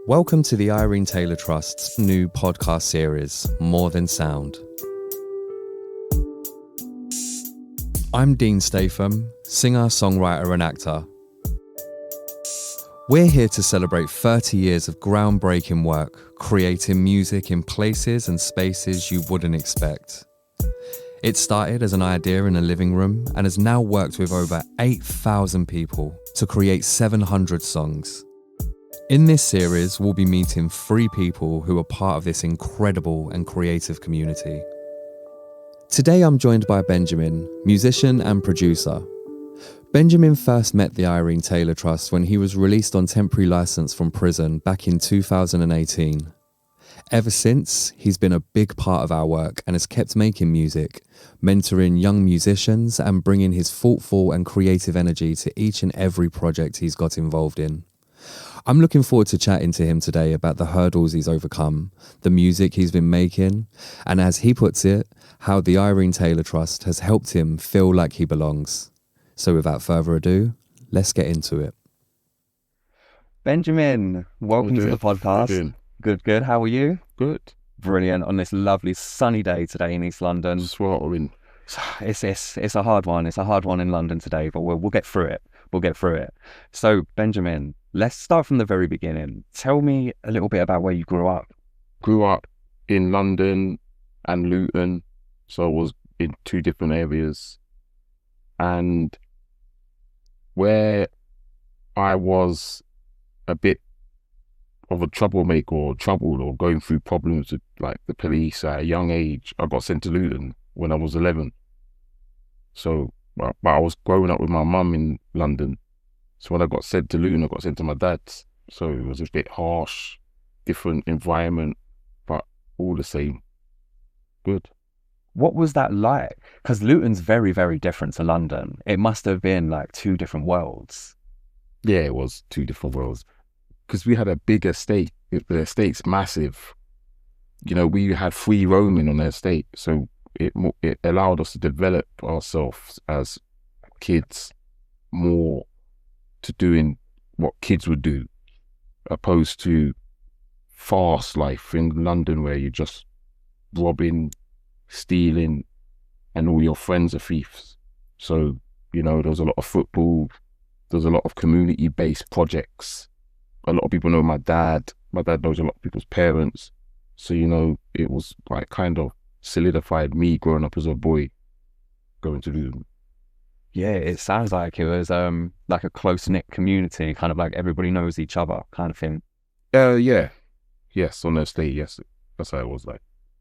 Welcome to the Irene Taylor Trust's new podcast series, More Than Sound. I'm Dean Statham, singer, songwriter and actor. We're here to celebrate 30 years of groundbreaking work, creating music in places and spaces you wouldn't expect. It started as an idea in a living room and has now worked with over 8,000 people to create 700 songs. In this series, we'll be meeting 3 people who are part of this incredible and creative community. Today I'm joined by Benjamin, musician and producer. Benjamin first met the Irene Taylor Trust when he was released on temporary license from prison back in 2018. Ever since, he's been a big part of our work and has kept making music, mentoring young musicians and bringing his thoughtful and creative energy to each and every project he's got involved in. I'm looking forward to chatting to him today about the hurdles he's overcome, the music he's been making, and as he puts it, how the Irene Taylor Trust has helped him feel like he belongs. So without further ado, let's get into it. Benjamin, welcome to the podcast. Good. How are you? Good. Brilliant. On this lovely sunny day today in East London. Sweltering. It's a hard one. It's a hard one in London today, but we'll get through it. So, Benjamin, let's start from the very beginning. Tell me a little bit about where you grew up. Grew up in London and Luton, so I was in 2 different areas. And where I was a bit of a troublemaker or troubled or going through problems with like the police at a young age, I got sent to Luton when I was 11. So, but I was growing up with my mum in London. So when I got sent to Luton, I got sent to my dad's. So it was a bit harsh, different environment, but all the same, good. What was that like? Because Luton's very, very different to London. It must have been like 2 different worlds. Yeah, it was 2 different worlds. Because we had a big estate. The estate's massive. You know, we had free roaming on the estate. So it allowed us to develop ourselves as kids more to doing what kids would do, opposed to fast life in London where you're just robbing, stealing, and all your friends are thieves. So, you know, there was a lot of football, there was a lot of community-based projects. A lot of people know my dad knows a lot of people's parents. So, you know, it was like kind of solidified me growing up as a boy going to Luton. Yeah, it sounds like it was like a close-knit community, kind of like everybody knows each other kind of thing. Yeah. Yes, on the estate, yes. That's how it was like.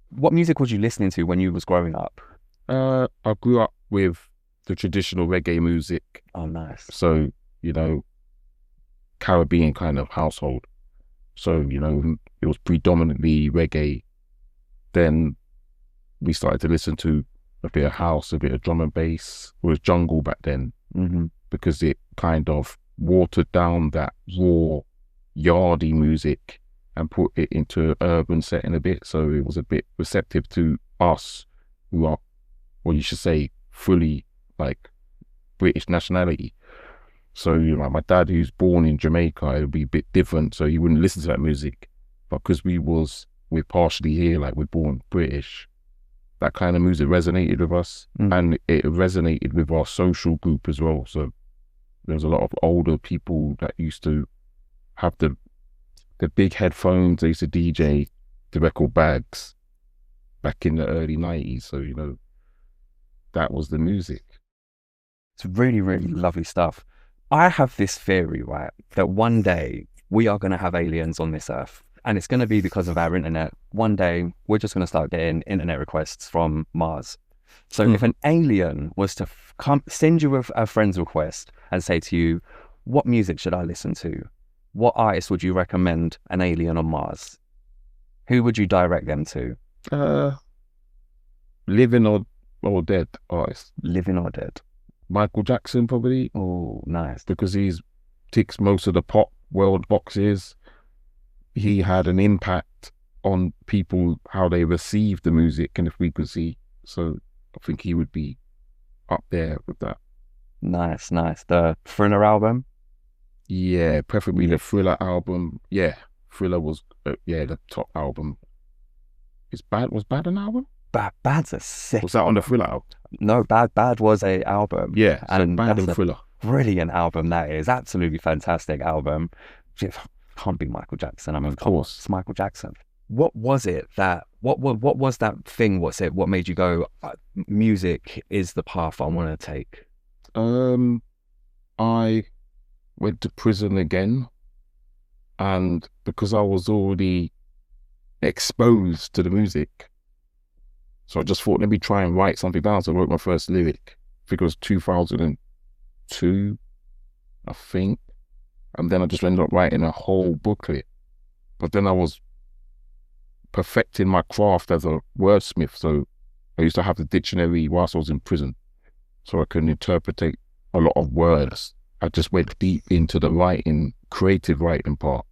What music was you listening to when you was growing up? I grew up with the traditional reggae music. Oh, nice. So, you know, Caribbean kind of household. So, you know, it was predominantly reggae. Then we started to listen to a bit of house, a bit of drum and bass. It was jungle back then, because it kind of watered down that raw, yardy music and put it into an urban setting a bit. So it was a bit receptive to us who are, well, you should say, fully like British nationality. So, you know, my dad, who's born in Jamaica, it would be a bit different. So he wouldn't listen to that music. But because we're partially here, like we're born British, that kind of music resonated with us, and it resonated with our social group as well. So there was a lot of older people that used to have the big headphones. They used to DJ the record bags back in the early 90s. So, you know, that was the music. It's really, really lovely stuff. I have this theory, right, that one day we are going to have aliens on this earth. And it's going to be because of our internet. One day, we're just going to start getting internet requests from Mars. So if an alien was to send you a friend's request and say to you, what music should I listen to? What artist would you recommend an alien on Mars? Who would you direct them to? Living or dead artists. Living or dead. Michael Jackson, probably. Oh, nice. Because he's ticks most of the pop world boxes. He had an impact on people, how they receive the music and the frequency. So I think he would be up there with that. Nice. The Thriller album? Yeah, preferably the Thriller album. Yeah, Thriller was, the top album. Was Bad an album? Bad's a sick. Was that on the Thriller album? No, Bad was a album. Yeah, so and Bad that's and Thriller. Brilliant album. That is absolutely fantastic album. Can't be Michael Jackson. I mean, Of course. it's Michael Jackson. What was it that? What was that thing? What's it? What made you go? Music is the path I want to take. I went to prison again, and because I was already exposed to the music, so I just thought, let me try and write something down. So I wrote my first lyric. I think it was 2002, I think. And then I just ended up writing a whole booklet. But then I was perfecting my craft as a wordsmith. So I used to have the dictionary whilst I was in prison, so I could interpret a lot of words. I just went deep into the writing, creative writing part.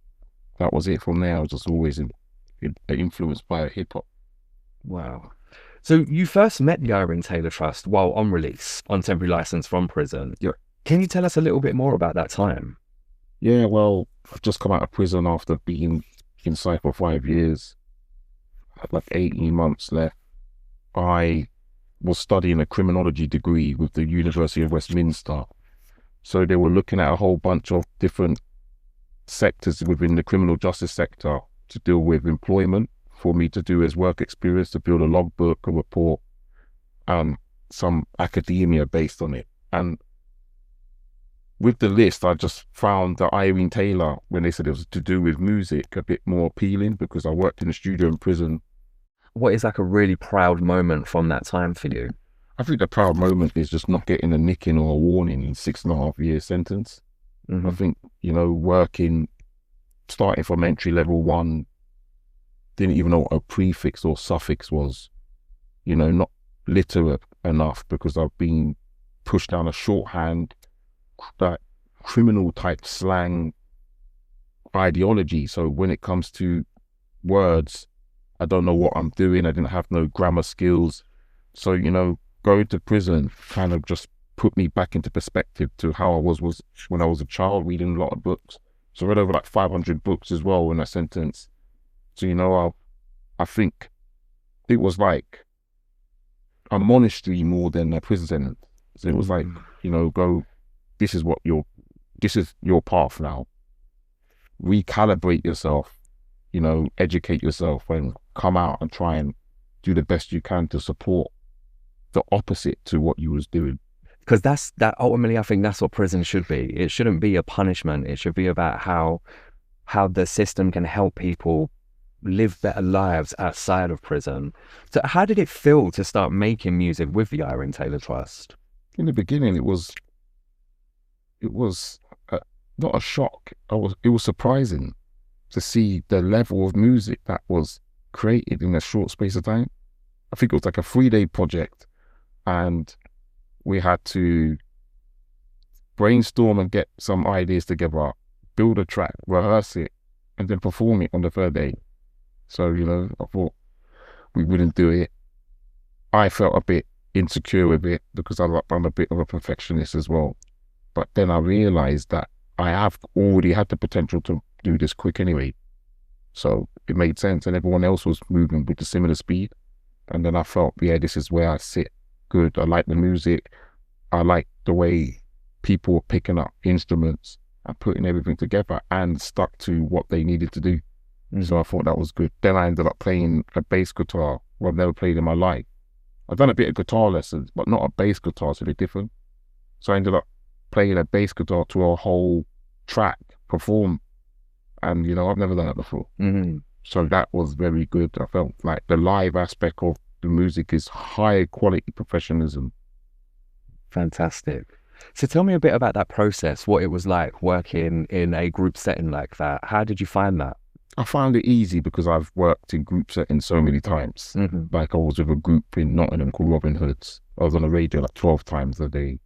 That was it. From there, I was just always influenced by hip hop. Wow. So you first met the Irene Taylor Trust while on release, on temporary license from prison. Yeah. Can you tell us a little bit more about that time? Yeah, well, I've just come out of prison after being inside for 5 years. I had like 18 months left. I was studying a criminology degree with the University of Westminster. So they were looking at a whole bunch of different sectors within the criminal justice sector to deal with employment for me to do as work experience, to build a logbook, a report, and some academia based on it. And with the list, I just found that Irene Taylor, when they said it was to do with music, a bit more appealing, because I worked in a studio in prison. What is like a really proud moment from that time for you? I think the proud moment is just not getting a nicking or a warning in 6.5 year sentence. Mm-hmm. I think, starting from entry level 1, didn't even know what a prefix or suffix was, not literate enough, because I've been pushed down a shorthand, that criminal type slang ideology. So when it comes to words, I don't know what I'm doing. I didn't have no grammar skills. So, going to prison kind of just put me back into perspective to how I was when I was a child, reading a lot of books. So I read over like 500 books as well in a sentence. So, I think it was like a monastery more than a prison sentence. So it was like, go, this is your path now. Recalibrate yourself, educate yourself, and come out and try and do the best you can to support the opposite to what you was doing. Because that ultimately, I think that's what prison should be. It shouldn't be a punishment. It should be about how the system can help people live better lives outside of prison. So how did it feel to start making music with the Irene Taylor Trust? In the beginning, it was not a shock. It was surprising to see the level of music that was created in a short space of time. I think it was like a 3-day project, and we had to brainstorm and get some ideas together, build a track, rehearse it, and then perform it on the 3rd day. So, I thought we wouldn't do it. I felt a bit insecure with it because I'm a bit of a perfectionist as well. But then I realized that I have already had the potential to do this quick anyway. So it made sense, and everyone else was moving with the similar speed. And then I felt, this is where I sit good. I like the music. I like the way people were picking up instruments and putting everything together and stuck to what they needed to do. Mm-hmm. So I thought that was good. Then I ended up playing a bass guitar, what I've never played in my life. I've done a bit of guitar lessons, but not a bass guitar, so they're different. So I ended up playing a bass guitar to a whole track, perform. And, I've never done that before. Mm-hmm. So that was very good. I felt like the live aspect of the music is high quality professionalism. Fantastic. So tell me a bit about that process, what it was like working in a group setting like that. How did you find that? I found it easy because I've worked in group settings so many times. Mm-hmm. Like I was with a group in Nottingham called Robin Hoods. I was on the radio like 12 times a day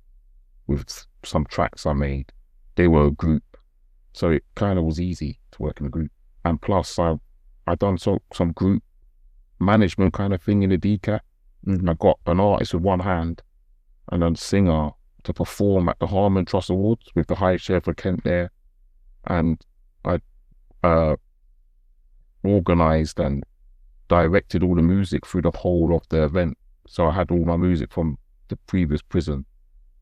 with some tracks I made. They were a group. So it kind of was easy to work in a group. And plus I done some group management kind of thing in the DCAT. Mm-hmm. I got an artist with one hand and a singer to perform at the Harmon Trust Awards with the High Sheriff of Kent there. And I organised and directed all the music through the whole of the event. So I had all my music from the previous prison.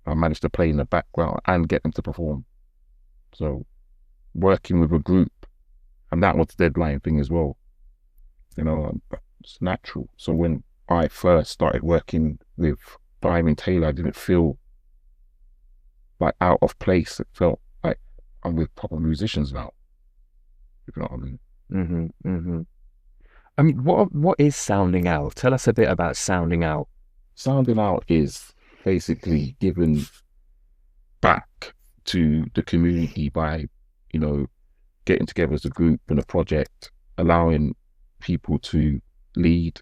I managed to play in the background and get them to perform. So working with a group, and that was the deadline thing as well. You know, it's natural. So when I first started working with Irene Taylor, I didn't feel like out of place. It felt like I'm with proper musicians now. You know what I mean? Mm-hmm, mm-hmm. I mean, what is sounding out? Tell us a bit about sounding out. Sounding out is basically giving back to the community by, you know, getting together as a group and a project, allowing people to lead,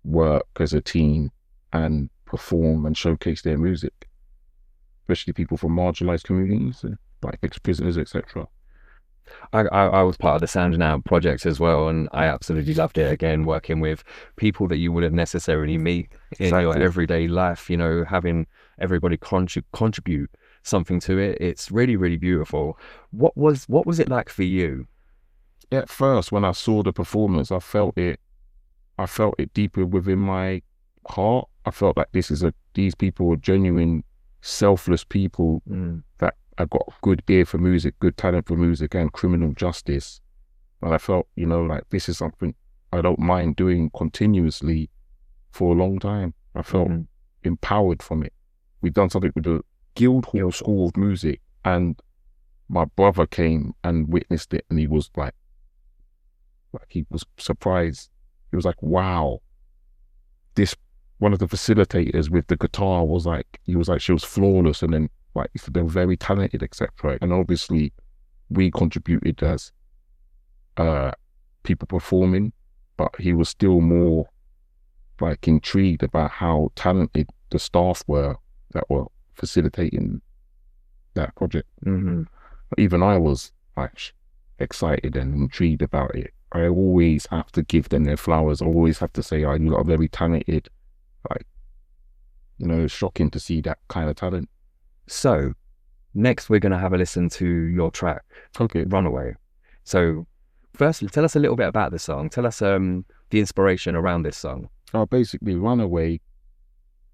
work as a team and perform and showcase their music, especially people from marginalized communities, like ex-prisoners, etc. I was part of the Sounding Out project as well, and I absolutely loved it. Again, working with people that you wouldn't necessarily meet in your everyday life, you know, having everybody contribute something to it. It's really, really beautiful. What was it like for you? At first, when I saw the performance, I felt it deeper within my heart. I felt like these people are genuine, selfless people that have got a good ear for music, good talent for music and criminal justice. And I felt, you know, like this is something I don't mind doing continuously for a long time. I felt empowered from it. We've done something with the Guildhall School of Music, and my brother came and witnessed it, and he was like he was surprised. He was like, wow, this, one of the facilitators with the guitar was like, he was like, she was flawless, and then like they were very talented, etc. And obviously we contributed as people performing, but he was still more like intrigued about how talented the staff were that were facilitating that project. Even I was like excited and intrigued about it. I always have to give them their flowers. I always have to say, I'm not very talented. Like, you know, it's shocking to see that kind of talent. So next we're going to have a listen to your track, Runaway. So firstly, tell us a little bit about the song. Tell us the inspiration around this song. Basically, Runaway,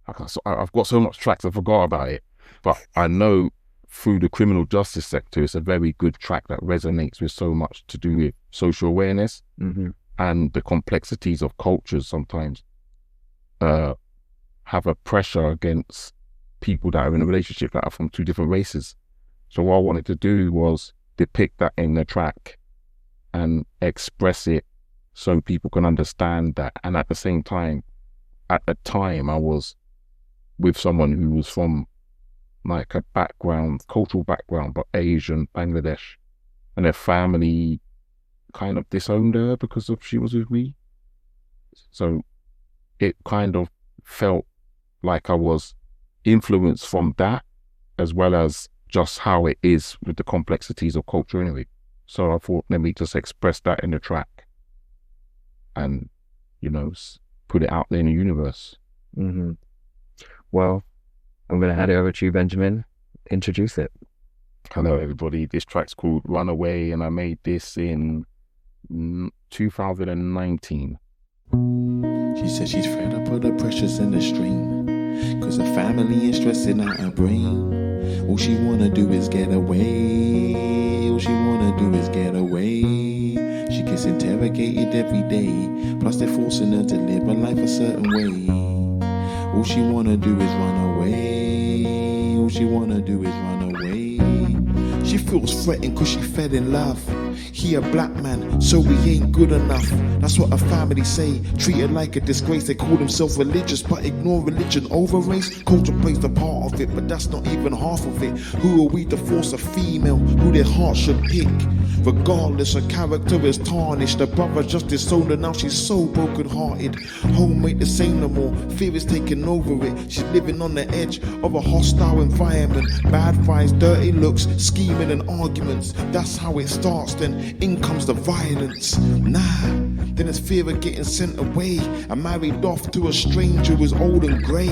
I've got so much tracks, I forgot about it. But I know through the criminal justice sector, it's a very good track that resonates with so much to do with social awareness and the complexities of cultures sometimes have a pressure against people that are in a relationship that are from two different races. So what I wanted to do was depict that in the track and express it so people can understand that. And at the same time, at the time, I was with someone who was from like a cultural background, but Asian, Bangladesh, and their family kind of disowned her because she was with me. So it kind of felt like I was influenced from that, as well as just how it is with the complexities of culture anyway. So I thought, let me just express that in the track and, you know, put it out there in the universe. Well, I'm going to hand it over to you, Benjamin. Introduce it. Hello, everybody. This track's called Runaway, and I made this in 2019. She said she's fed up with the pressures and the strain, 'cause her family is stressing out her brain. All she wanna do is get away. All she wanna do is get away. She gets interrogated every day, plus they're forcing her to live her life a certain way. All she wanna do is run away. All she wanna do is run away. She feels threatened 'cause she fell in love. He a black man, so he ain't good enough. That's what her family say. Treated like a disgrace. They call themselves religious, but ignore religion over race. Culture plays the part of it, but that's not even half of it. Who are we to force a female who their heart should pick? Regardless, her character is tarnished. Her brother just disowned her, now she's so broken-hearted. Home ain't the same no more, fear is taking over it. She's living on the edge of a hostile environment. Bad vibes, dirty looks, scheming and arguments. That's how it starts, then in comes the violence. Then it's fear of getting sent away and married off to a stranger who's old and grey.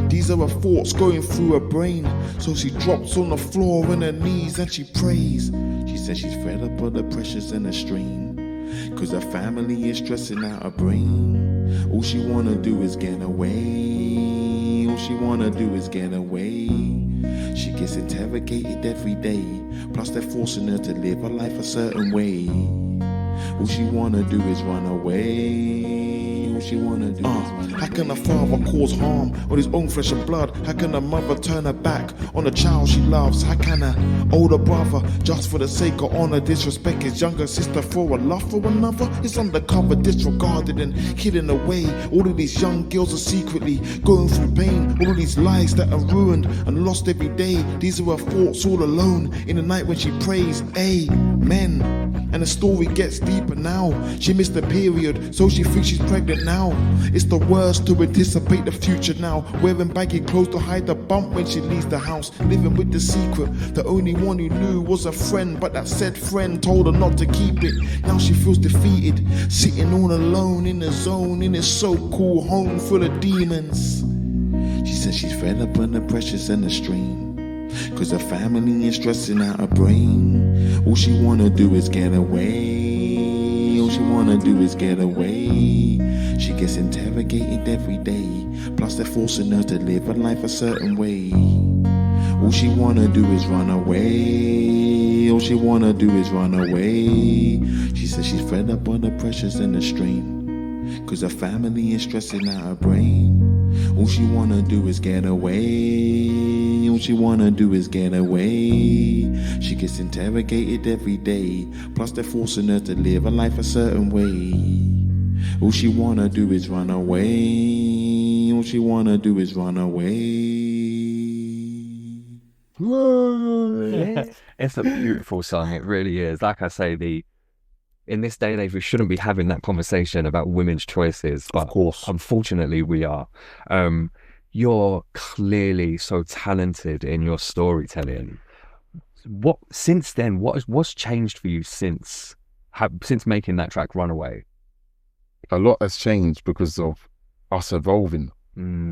These are her thoughts going through her brain. So she drops on the floor on her knees and she prays. She says she's fed up of the pressures and the strain. Cause her family is stressing out her brain. All she wanna do is get away. All she wanna do is get away. She gets interrogated every day. Plus they're forcing her to live her life a certain way. All she wanna do is run away. All she wanna do is run away. How can a father cause harm on his own flesh and blood? How can a mother turn her back on a child she loves? How can a older brother, just for the sake of honor, disrespect his younger sister for a love for another? It's undercover, disregarded and hidden away. All of these young girls are secretly going through pain. All of these lives that are ruined and lost every day. These are her thoughts all alone in the night when she prays, amen. And the story gets deeper now. She missed the period, so she thinks she's pregnant now. It's the worst to anticipate the future now. Wearing baggy clothes to hide the bump when she leaves the house. Living with the secret, the only one who knew was a friend. But that said friend told her not to keep it. Now she feels defeated, sitting all alone in the zone, in this so-called home full of demons. She says she's fed up on the pressures and the strain. Cause her family is stressing out her brain. All she wanna do is get away. All she wanna do is get away. She gets interrogated every day. Plus they're forcing her to live her life a certain way. All she wanna do is run away. All she wanna do is run away. She says she's fed up on the pressures and the strain. Cause her family is stressing out her brain. All she wanna do is get away. All she wanna do is get away. She gets interrogated every day. Plus they're forcing her to live her life a certain way. All she wanna do is run away. All she wanna do is run away. It's a beautiful song. It really is. Like I say, in this day and age, we shouldn't be having that conversation about women's choices, but Of course. unfortunately we are. You're clearly so talented in your storytelling. Since then, what's changed for you since making that track Runaway? A lot has changed because of us evolving.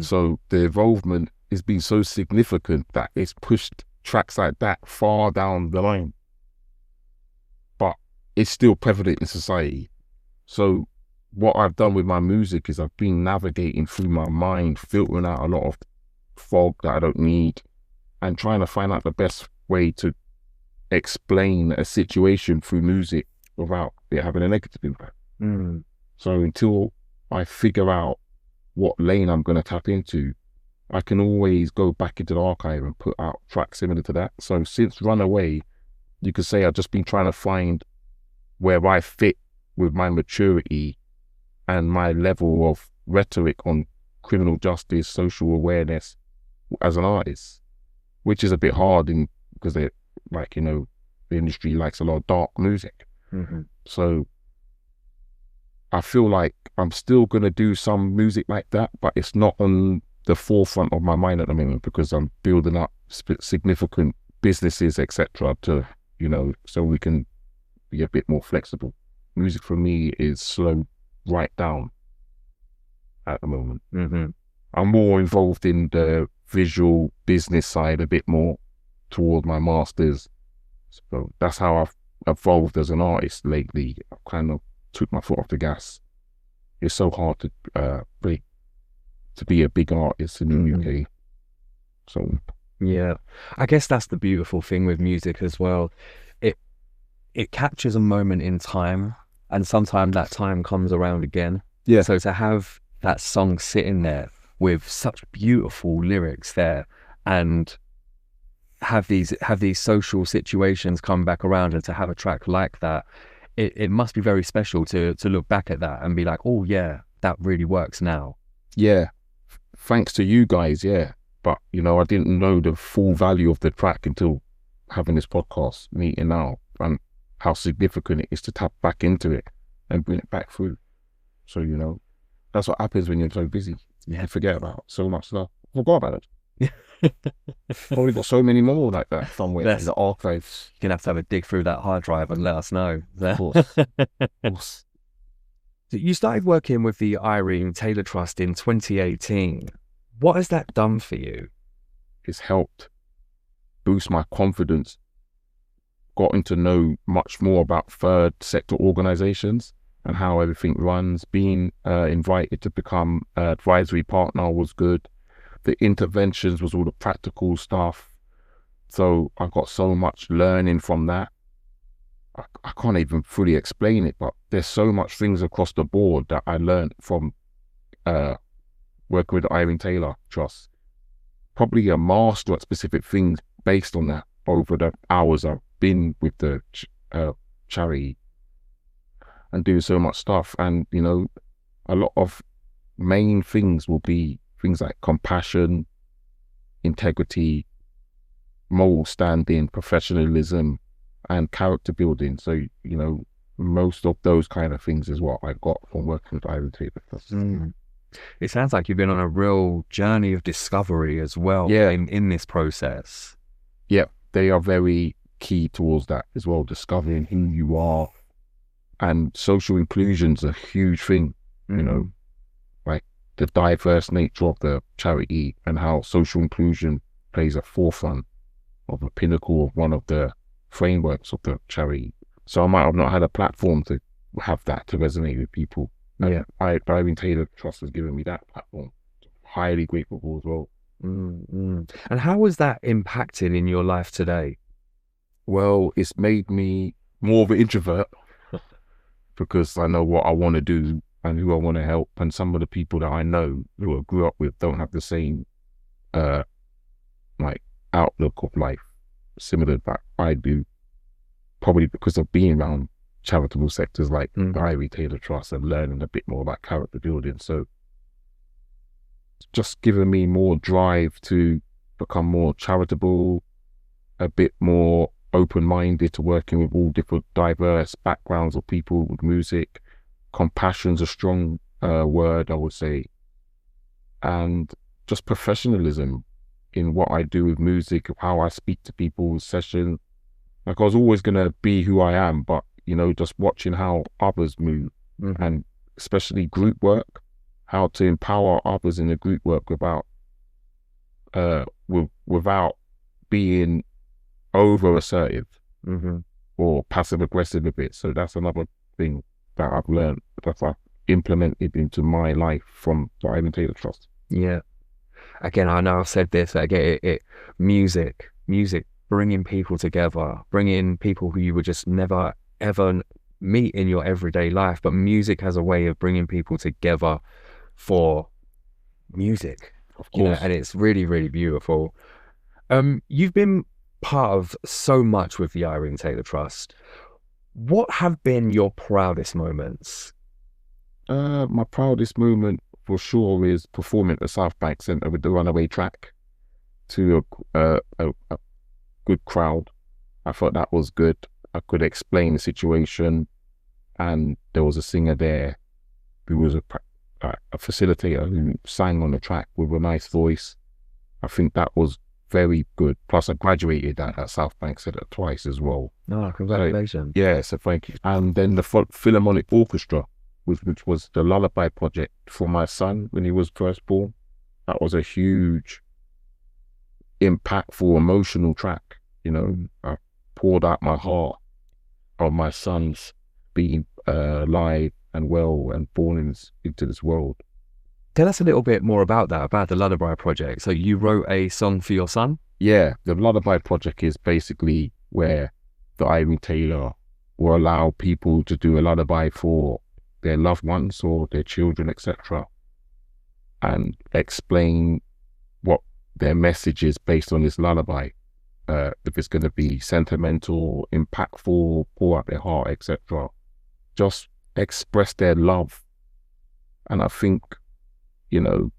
So the involvement has been so significant that it's pushed tracks like that far down the line. But it's still prevalent in society. So what I've done with my music is I've been navigating through my mind, filtering out a lot of fog that I don't need, and trying to find out the best way to explain a situation through music without it having a negative impact. So until I figure out what lane I'm going to tap into, I can always go back into the archive and put out tracks similar to that. So since Runaway, you could say I've just been trying to find where I fit with my maturity and my level of rhetoric on criminal justice, social awareness as an artist, which is a bit hard because they're like, the industry likes a lot of dark music. So I feel like I'm still going to do some music like that, but it's not on the forefront of my mind at the moment because I'm building up significant businesses, etc. to, so we can be a bit more flexible. Music for me is slowed right down at the moment. I'm more involved in the visual business side a bit more toward my masters. So that's how I've evolved as an artist lately. I've kind of took my foot off the gas. It's so hard to be a big artist in the UK. So yeah, I guess that's the beautiful thing with music as well. It captures a moment in time, and sometimes that time comes around again. Yeah. So to have that song sitting there with such beautiful lyrics there, and have these social situations come back around, and to have a track like that, it must be very special to look back at that and be like, oh yeah, that really works now. Yeah, thanks to you guys, yeah. But, I didn't know the full value of the track until having this podcast meeting now, and how significant it is to tap back into it and bring it back through. So, that's what happens when you're so busy. Yeah. You forget about so much stuff. I forgot about it. Probably got so many more like that somewhere in the archives. You're going to have a dig through that hard drive and let us know. Of course. Of course. So you started working with the Irene Taylor Trust in 2018. What has that done for you? It's helped boost my confidence gotten to know much more about third sector organizations and how everything runs. Being invited to become an advisory partner was good. The interventions was all the practical stuff. So I got so much learning from that. I can't even fully explain it, but there's so much things across the board that I learned from working with the Irene Taylor Trust. Probably a master at specific things based on that over the hours I've been with the charity and doing so much stuff. And, you know, a lot of main things will be things like compassion, integrity, moral standing, professionalism, and character building. So, you know, most of those kind of things is what I got from working with Irene Taylor Trust. It sounds like you've been on a real journey of discovery as well. Yeah. In this process. Yeah, they are very key towards that as well, discovering who you are. And social inclusion's a huge thing, you know, like the diverse nature of the charity and how social inclusion plays a forefront of the pinnacle of one of the frameworks of the charity. So I might have not had a platform to have that to resonate with people. Yeah. Irene Taylor Trust has given me that platform. Highly grateful for as well. And how was that impacted in your life today? Well, it's made me more of an introvert because I know what I want to do and who I want to help. And some of the people that I know who I grew up with don't have the same like outlook of life similar that I do, probably because of being around charitable sectors like the Irene Taylor Trust and learning a bit more about character building. So it's just given me more drive to become more charitable, a bit more open-minded to working with all different diverse backgrounds of people with music. Compassion's a strong word, I would say. And just professionalism in what I do with music, how I speak to people with sessions. Like I was always going to be who I am, but, you know, just watching how others move and especially group work, how to empower others in the group work without being over assertive or passive aggressive a bit. So that's another thing that I've learned that I've implemented into my life from the Irene Taylor Trust. Yeah. Again, I know I've said this, again, music, bringing people together, bringing people who you would just never, ever meet in your everyday life. But music has a way of bringing people together for music, Of course. you know, and it's really, really beautiful. You've been part of so much with the Irene Taylor Trust. What have been your proudest moments? My proudest moment for sure is performing at the South Bank Centre with the Runaway track to a good crowd. I thought that was good. I could explain the situation, and there was a singer there who was a facilitator who sang on the track with a nice voice. I think that was very good. Plus I graduated at South Bank Centre twice as well. Oh, congratulations. So thank you. And then the Philharmonic Orchestra, which was the lullaby project for my son when he was first born. That was a huge, impactful, emotional track. You know, I poured out my heart on my son's being alive and well and born into this world. Tell us a little bit more about that, about the Lullaby Project. So you wrote a song for your son? Yeah, the Lullaby Project is basically where the Irene Taylor will allow people to do a lullaby for their loved ones or their children, etc., and explain what their message is based on this lullaby. If it's going to be sentimental, impactful, pour out their heart, etc., just express their love. And I think, you know,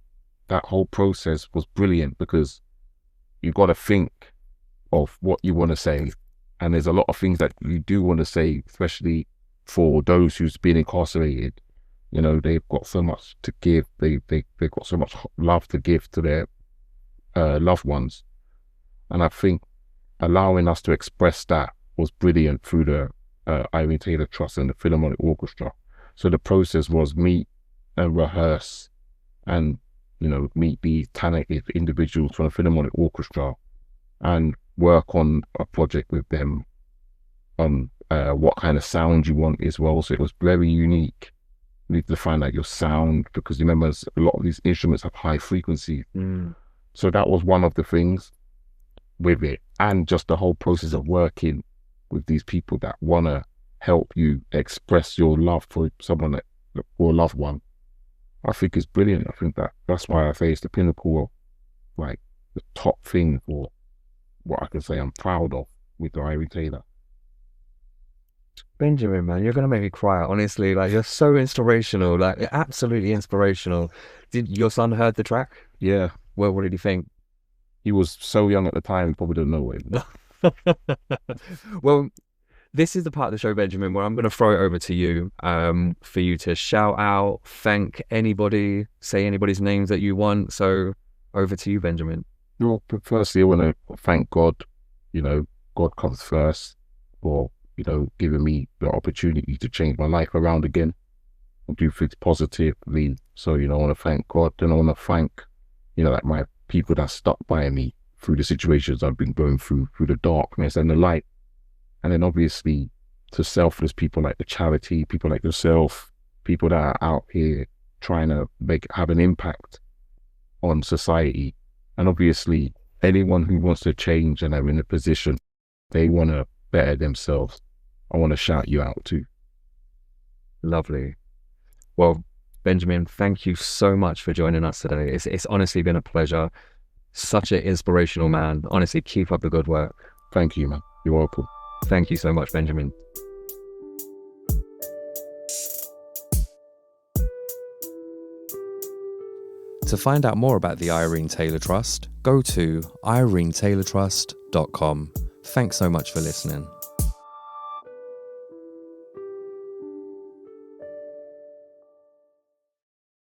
that whole process was brilliant because you got to think of what you want to say, and there's a lot of things that you do want to say, especially for those who's been incarcerated. You know, they've got so much to give. They've got so much love to give to their loved ones, and I think allowing us to express that was brilliant through the Irene Taylor Trust and the Philharmonic Orchestra. So the process was meet and rehearse and, you know, meet these talented individuals from the Philharmonic Orchestra and work on a project with them what kind of sound you want as well. So it was very unique. You need to find out your sound, because remember, a lot of these instruments have high frequency. So that was one of the things with it, and just the whole process of working with these people that want to help you express your love for someone or a loved one. I think it's brilliant. I think that's why I say it's the pinnacle of like the top thing for what I can say I'm proud of with the Irene Taylor. Benjamin, man, you're gonna make me cry. Honestly, like you're so inspirational. Like you're absolutely inspirational. Did your son heard the track? Yeah, Well, what did he think? he was so young at the time, he probably didn't know it. Well, this is the part of the show, Benjamin, where I'm going to throw it over to you for you to shout out, thank anybody, say anybody's names that you want. So over to you, Benjamin. Well, firstly, I want to thank God. You know, God comes first for, you know, giving me the opportunity to change my life around again and do things positively. So, you know, I want to thank God. Then I want to thank, you know, like my people that stuck by me through the situations I've been going through the darkness and the light. And then obviously to selfless people like the charity, people like yourself, people that are out here trying to have an impact on society. And obviously anyone who wants to change and are in a position, they want to better themselves. I want to shout you out too. Lovely. Well, Benjamin, thank you so much for joining us today. It's honestly been a pleasure. Such an inspirational man. Honestly, keep up the good work. Thank you, man. You're welcome. Thank you so much, Benjamin. To find out more about the Irene Taylor Trust, go to irenetaylortrust.com. Thanks so much for listening.